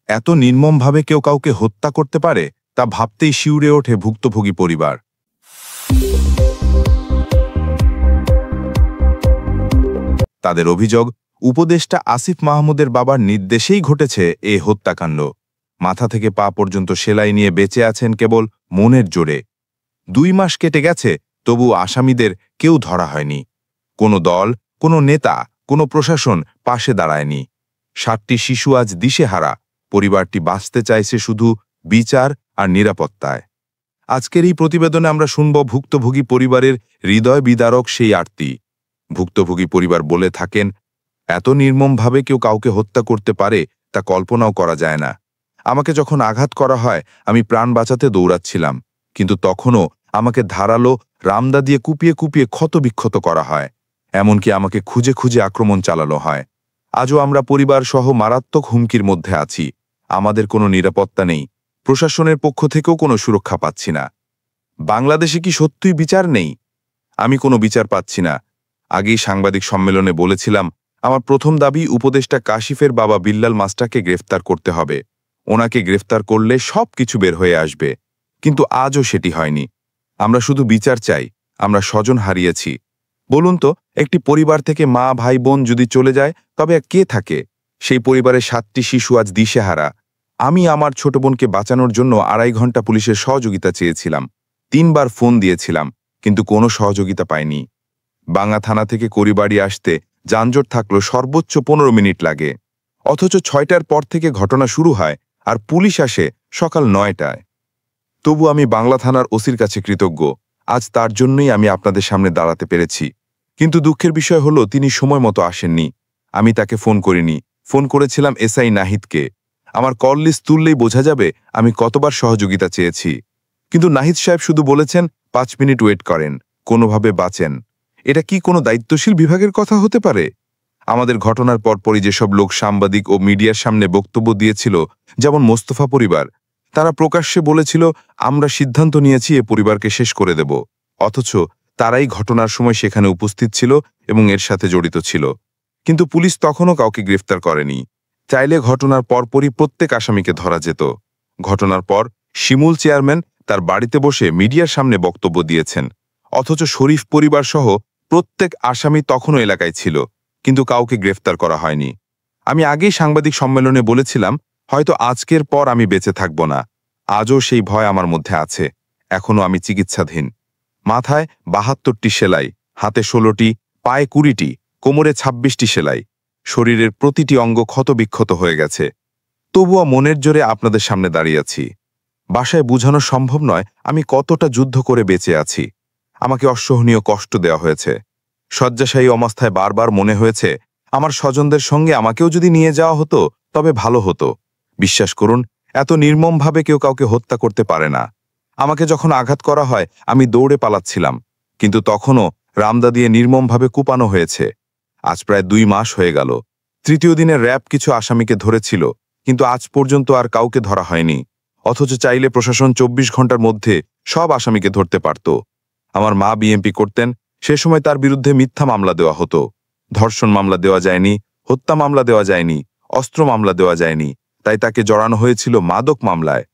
এত নির্মমভাবে কেউ কাউকে হত্যা করতে পারে তা ভাবতেই শিউরে ওঠে ভুক্তভোগী পরিবার। তাদের অভিযোগ, উপদেষ্টা আসিফ মাহমুদের বাবার নির্দেশেই ঘটেছে এ হত্যাকাণ্ড। মাথা থেকে পা পর্যন্ত সেলাই নিয়ে বেঁচে আছেন কেবল মনের জোরে। 2 মাস কেটে গেছে, তবু আসামিদের কেউ ধরা হয়নি। কোনো দল, কোনো নেতা, কোনো প্রশাসন পাশে দাঁড়ায়নি। 7টি শিশু আজ দিশেহারা। পরিবারটি বাঁচতে চাইছে শুধু বিচার আর নিরাপত্তায়। আজকের এই প্রতিবেদনে আমরা শুনব ভুক্তভোগী পরিবারের হৃদয় বিদারক সেই আরতি। ভুক্তভোগী পরিবার বলে থাকেন, এত নির্মমভাবে কেউ কাউকে হত্যা করতে পারে তা কল্পনাও করা যায় না। আমাকে যখন আঘাত করা হয় আমি প্রাণ বাঁচাতে দৌড়াচ্ছিলাম, কিন্তু তখনও আমাকে ধারালো রামদা দিয়ে কুপিয়ে কুপিয়ে ক্ষতবিক্ষত করা হয়। এমনকি আমাকে খুঁজে খুঁজে আক্রমণ চালানো হয়। আজও আমরা পরিবার সহ মারাত্মক হুমকির মধ্যে আছি। আমাদের কোনো নিরাপত্তা নেই, প্রশাসনের পক্ষ থেকেও কোনো সুরক্ষা পাচ্ছি না। বাংলাদেশে কি সত্যিই বিচার নেই? আমি কোনো বিচার পাচ্ছি না। আগেই সাংবাদিক সম্মেলনে বলেছিলাম, আমার প্রথম দাবি উপদেষ্টা কাশিফের বাবা বিল্লাল মাস্টারকে গ্রেফতার করতে হবে। ওনাকে গ্রেফতার করলে সব কিছু বের হয়ে আসবে, কিন্তু আজও সেটি হয়নি। আমরা শুধু বিচার চাই। আমরা স্বজন হারিয়েছি। বলুন তো, একটি পরিবার থেকে মা, ভাই, বোন যদি চলে যায় তবে কে থাকে? সেই পরিবারের 7টি শিশু আজ দিশেহারা। আমি আমার ছোট বোনকে বাঁচানোর জন্য 2.5 ঘন্টা পুলিশের সহযোগিতা চেয়েছিলাম। 3 বার ফোন দিয়েছিলাম, কিন্তু কোনো সহযোগিতা পাইনি। বাংলা থানা থেকে করিবাড়ি আসতে যানজট থাকলো সর্বোচ্চ 15 মিনিট লাগে, অথচ 6টার পর থেকে ঘটনা শুরু হয় আর পুলিশ আসে সকাল 9টায়। তবু আমি বাংলা থানার ওসির কাছে কৃতজ্ঞ। আজ তার জন্যই আমি আপনাদের সামনে দাঁড়াতে পেরেছি। কিন্তু দুঃখের বিষয় হলো তিনি সময় মতো আসেননি। আমি তাকে ফোন করিনি। ফোন করেছিলাম এসআই নাহিদকে। আমার কল লিস্ট তুললেই বোঝা যাবে আমি কতবার সহযোগিতা চেয়েছি। কিন্তু নাহিদ সাহেব শুধু বলেছেন 5 মিনিট ওয়েট করেন, কোনোভাবে বাঁচেন। এটা কি কোনো দায়িত্বশীল বিভাগের কথা হতে পারে? আমাদের ঘটনার পরপরই যেসব লোক সাংবাদিক ও মিডিয়ার সামনে বক্তব্য দিয়েছিল, যেমন মোস্তফা পরিবার, তারা প্রকাশ্যে বলেছিল আমরা সিদ্ধান্ত নিয়েছি এ পরিবারকে শেষ করে দেব। অথচ তারাই ঘটনার সময় সেখানে উপস্থিত ছিল এবং এর সাথে জড়িত ছিল। কিন্তু পুলিশ তখনও কাউকে গ্রেফতার করেনি। চাইলে ঘটনার পরপরই প্রত্যেক আসামিকে ধরা যেত। ঘটনার পর শিমুল চেয়ারম্যান তার বাড়িতে বসে মিডিয়ার সামনে বক্তব্য দিয়েছেন, অথচ শরীফ পরিবার সহ প্রত্যেক আসামি তখনও এলাকায় ছিল, কিন্তু কাউকে গ্রেফতার করা হয়নি। আমি আগেই সাংবাদিক সম্মেলনে বলেছিলাম, হয়তো আজকের পর আমি বেঁচে থাকব না। আজও সেই ভয় আমার মধ্যে আছে। এখনও আমি চিকিৎসাধীন। মাথায় 72টি সেলাই, হাতে 16টি, পায়ে 20টি, কোমরে 26টি সেলাই। শরীরের প্রতিটি অঙ্গ ক্ষতবিক্ষত হয়ে গেছে। তবুও মনের জোরে আপনাদের সামনে দাঁড়িয়ে আছি। বাসায় বোঝানো সম্ভব নয় আমি কতটা যুদ্ধ করে বেঁচে আছি। আমাকে অসহনীয় কষ্ট দেওয়া হয়েছে। শয্যাশায়ী অবস্থায় বারবার মনে হয়েছে আমার স্বজনদের সঙ্গে আমাকেও যদি নিয়ে যাওয়া হতো তবে ভালো হতো। বিশ্বাস করুন, এত নির্মমভাবে কেউ কাউকে হত্যা করতে পারে না। আমাকে যখন আঘাত করা হয় আমি দৌড়ে পালাচ্ছিলাম, কিন্তু তখনও রামদা দিয়ে নির্মমভাবে কুপানো হয়েছে। আজ প্রায় 2 মাস হয়ে গেল। 3য় দিনে র্যাব কিছু আসামিকে ধরেছিল, কিন্তু আজ পর্যন্ত আর কাউকে ধরা হয়নি। অথচ চাইলে প্রশাসন 24 ঘন্টার মধ্যে সব আসামিকে ধরতে পারত। আমার মা বিএমপি করতেন, সে সময় তার বিরুদ্ধে মিথ্যা মামলা দেওয়া হতো। ধর্ষণ মামলা দেওয়া যায়নি, হত্যা মামলা দেওয়া যায়নি, অস্ত্র মামলা দেওয়া যায়নি, তাই তাকে জড়ানো হয়েছিল মাদক মামলায়।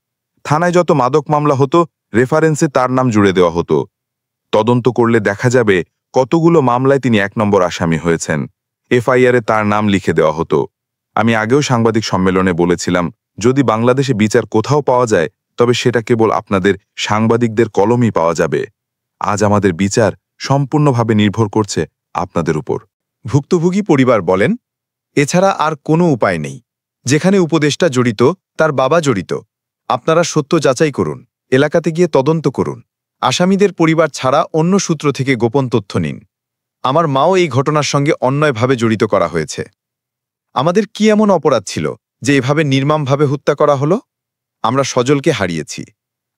থানায় যত মাদক মামলা হতো রেফারেন্সে তার নাম জুড়ে দেওয়া হতো। তদন্ত করলে দেখা যাবে কতগুলো মামলায় তিনি 1 নম্বর আসামি হয়েছেন। এফআইআরে তার নাম লিখে দেওয়া হতো। আমি আগেও সাংবাদিক সম্মেলনে বলেছিলাম, যদি বাংলাদেশে বিচার কোথাও পাওয়া যায় তবে সেটা কেবল আপনাদের সাংবাদিকদের কলমই পাওয়া যাবে। আজ আমাদের বিচার সম্পূর্ণভাবে নির্ভর করছে আপনাদের উপর। ভুক্তভোগী পরিবার বলেন, এছাড়া আর কোনো উপায় নেই। যেখানে উপদেষ্টা জড়িত, তার বাবা জড়িত। আপনারা সত্য যাচাই করুন, এলাকাতে গিয়ে তদন্ত করুন। আসামিদের পরিবার ছাড়া অন্য সূত্র থেকে গোপন তথ্য নিন। আমার মাও এই ঘটনার সঙ্গে অন্যায়ভাবে জড়িত করা হয়েছে। আমাদের কি এমন অপরাধ ছিল যে এভাবে নির্মমভাবে হত্যা করা হলো? আমরা সজলকে হারিয়েছি।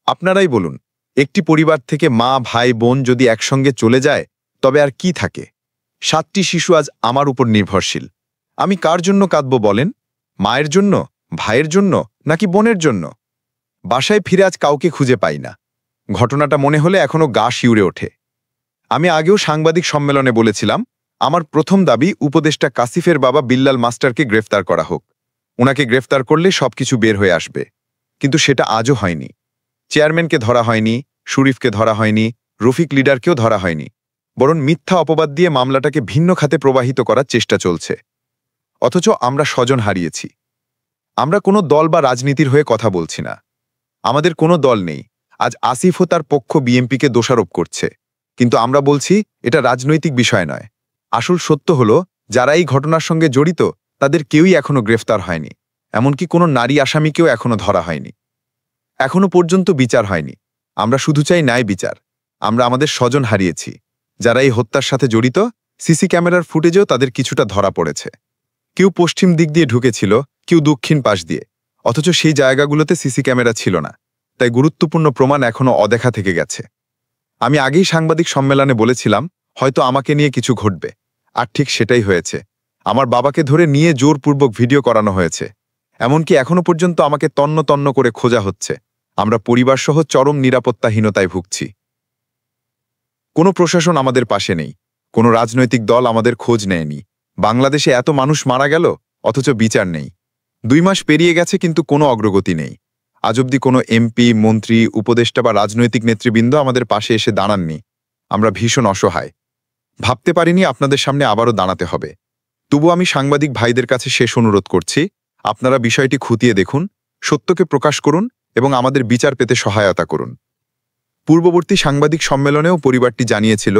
আপনারাই বলুন, একটি পরিবার থেকে মা, ভাই, বোন যদি একসঙ্গে চলে যায় তবে আর কি থাকে? 7টি শিশু আজ আমার উপর নির্ভরশীল। আমি কার জন্য কাঁদব বলেন? মায়ের জন্য, ভাইয়ের জন্য, নাকি বোনের জন্য? বাসায় ফিরে আজ কাউকে খুঁজে পাই না। ঘটনাটা মনে হলে এখনো গা শিউরে ওঠে। আমি আগেও সাংবাদিক সম্মেলনে বলেছিলাম, আমার প্রথম দাবি উপদেষ্টা কাসিফের বাবা বিল্লাল মাস্টারকে গ্রেফতার করা হোক। ওনাকে গ্রেফতার করলে সবকিছু বের হয়ে আসবে, কিন্তু সেটা আজও হয়নি। চেয়ারম্যানকে ধরা হয়নি, শরীফকে ধরা হয়নি, রফিক লিডারকেও ধরা হয়নি, বরং মিথ্যা অপবাদ দিয়ে মামলাটাকে ভিন্ন খাতে প্রবাহিত করার চেষ্টা চলছে। অথচ আমরা স্বজন হারিয়েছি। আমরা কোনো দল বা রাজনীতির হয়ে কথা বলছি না। আমাদের কোনো দল নেই। আজ আসিফও তার পক্ষ বিএনপিকে দোষারোপ করছে, কিন্তু আমরা বলছি এটা রাজনৈতিক বিষয় নয়। আসল সত্য হলো, যারা এই ঘটনার সঙ্গে জড়িত তাদের কেউই এখনো গ্রেফতার হয়নি, এমনকি কোনো নারী আসামিকেও এখনো ধরা হয়নি। এখনো পর্যন্ত বিচার হয়নি। আমরা শুধু চাই ন্যায় বিচার। আমরা আমাদের স্বজন হারিয়েছি, যারা এই হত্যার সাথে জড়িত। সিসি ক্যামেরার ফুটেজেও তাদের কিছুটা ধরা পড়েছে। কেউ পশ্চিম দিক দিয়ে ঢুকেছিল, কেউ দক্ষিণ পাশ দিয়ে, অথচ সেই জায়গাগুলোতে সিসি ক্যামেরা ছিল না। তাই গুরুত্বপূর্ণ প্রমাণ এখনো অদেখা থেকে গেছে। আমি আগেই সাংবাদিক সম্মেলনে বলেছিলাম, হয়তো আমাকে নিয়ে কিছু ঘটবে, আর ঠিক সেটাই হয়েছে। আমার বাবাকে ধরে নিয়ে জোরপূর্বক ভিডিও করানো হয়েছে। এমনকি এখনো পর্যন্ত আমাকে তন্ন তন্ন করে খোঁজা হচ্ছে। আমরা পরিবারসহ চরম নিরাপত্তাহীনতায় ভুগছি। কোনো প্রশাসন আমাদের পাশে নেই, কোনো রাজনৈতিক দল আমাদের খোঁজ নেয়নি। বাংলাদেশে এত মানুষ মারা গেল, অথচ বিচার নেই। 2 মাস পেরিয়ে গেছে, কিন্তু কোনো অগ্রগতি নেই। আজ অবধি কোনো এমপি, মন্ত্রী, উপদেষ্টা বা রাজনৈতিক নেতৃবৃন্দ আমাদের পাশে এসে দাঁড়াননি। আমরা ভীষণ অসহায়। ভাবতে পারিনি আপনাদের সামনে আবারও দাঁড়াতে হবে। তবু আমি সাংবাদিক ভাইদের কাছে শেষ অনুরোধ করছি, আপনারা বিষয়টি খুঁটিয়ে দেখুন, সত্যকে প্রকাশ করুন এবং আমাদের বিচার পেতে সহায়তা করুন। পূর্ববর্তী সাংবাদিক সম্মেলনেও পরিবারটি জানিয়েছিল,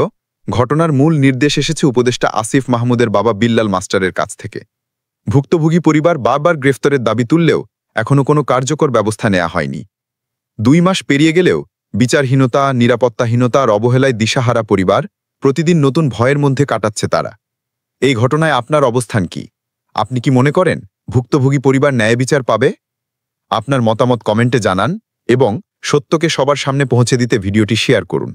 ঘটনার মূল নির্দেশ এসেছে উপদেষ্টা আসিফ মাহমুদের বাবা বিল্লাল মাস্টারের কাছ থেকে। ভুক্তভোগী পরিবার বারবার গ্রেফতারের দাবি তুললেও এখনও কোনো কার্যকর ব্যবস্থা নেওয়া হয়নি। 2 মাস পেরিয়ে গেলেও বিচারহীনতা, নিরাপত্তাহীনতা আর অবহেলায় দিশাহারা পরিবার প্রতিদিন নতুন ভয়ের মধ্যে কাটাচ্ছে তারা। এই ঘটনায় আপনার অবস্থান কি? আপনি কি মনে করেন ভুক্তভোগী পরিবার ন্যায় বিচার পাবে? আপনার মতামত কমেন্টে জানান এবং সত্যকে সবার সামনে পৌঁছে দিতে ভিডিওটি শেয়ার করুন।